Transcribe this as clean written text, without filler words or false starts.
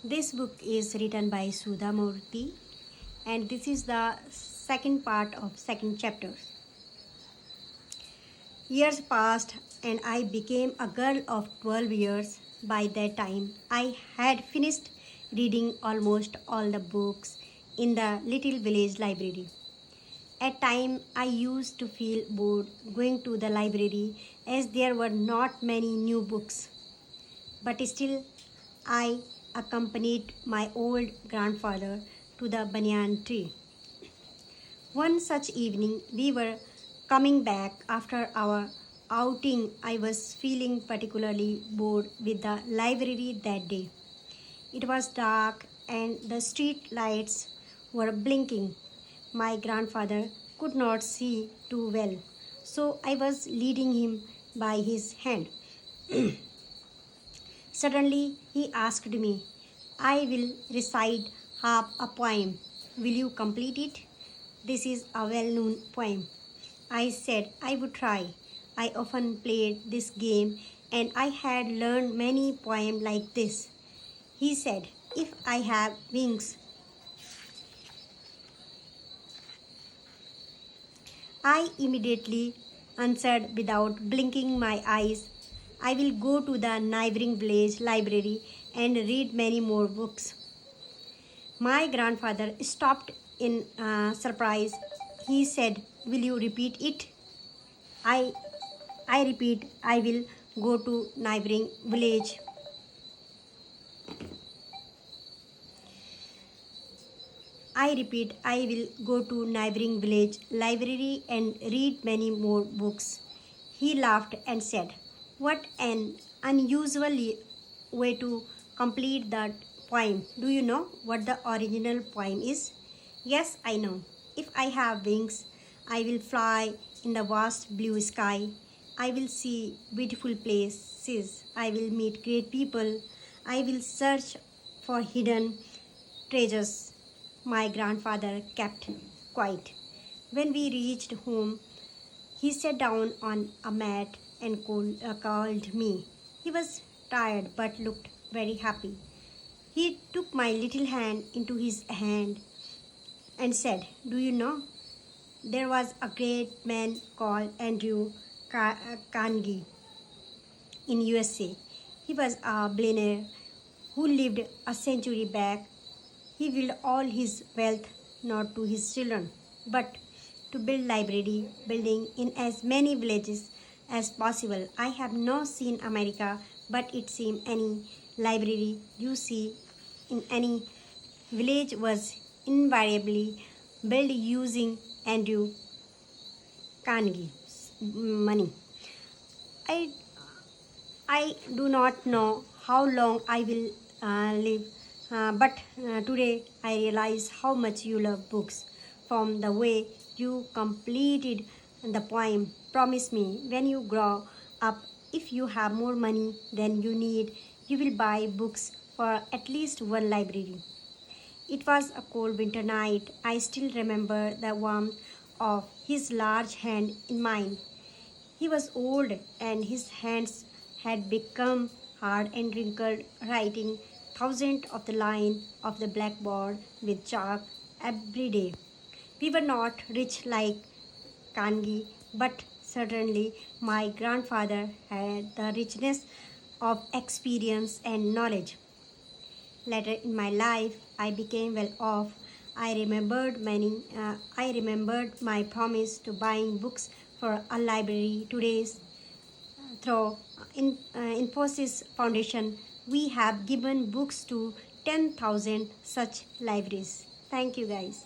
This book is written by Sudha Murthy, and this is the second part of second chapter. Years passed and I became a girl of 12 years. By that time, I had finished reading almost all the books in the little village library. At times, I used to feel bored going to the library as there were not many new books. But still, I accompanied my old grandfather to the banyan tree. One such evening, we were coming back after our outing. I was feeling particularly bored with the library that day. It was dark and the street lights were blinking. My grandfather could not see too well, so I was leading him by his hand. Suddenly, he asked me, I will recite half a poem. Will you complete it? This is a well known poem. I said I would try. I often played this game and I had learned many poems like this. He said, if I have wings, I immediately answered without blinking my eyes, I will go to the neighboring village library and read many more books. My grandfather stopped in surprise. He said, will you repeat it? I, I repeat, I will go to neighboring village. I repeat, I will go to neighboring village library and read many more books. He laughed and said, what an unusual way to complete that poem. Do you know what the original poem is? Yes, I know. If I have wings, I will fly in the vast blue sky. I will see beautiful places. I will meet great people. I will search for hidden treasures. My grandfather kept quiet. When we reached home, he sat down on a mat and called me. He was tired but looked very happy. He took my little hand into his hand and said, do you know, there was a great man called Andrew Carnegie in USA. He was a billionaire who lived a century back. He willed all his wealth not to his children, but to build library building in as many villages as possible. I have not seen America, but it seems any library you see in any village was invariably built using Andrew Carnegie's money. I I do not know how long I will live, but today I realize how much you love books. From the way you completed the poem, promise me when you grow up, if you have more money than you need, you will buy books for at least one library. It was a cold winter night. I still remember the warmth of his large hand in mine. He was old and his hands had become hard and wrinkled, writing thousands of the lines of the blackboard with chalk every day. We were not rich like Kangi, but certainly my grandfather had the richness of experience and knowledge. Later in my life, I became well off. I remembered my promise to buying books for a library. Today's through Infosys Foundation, we have given books to 10,000 such libraries. Thank you, guys.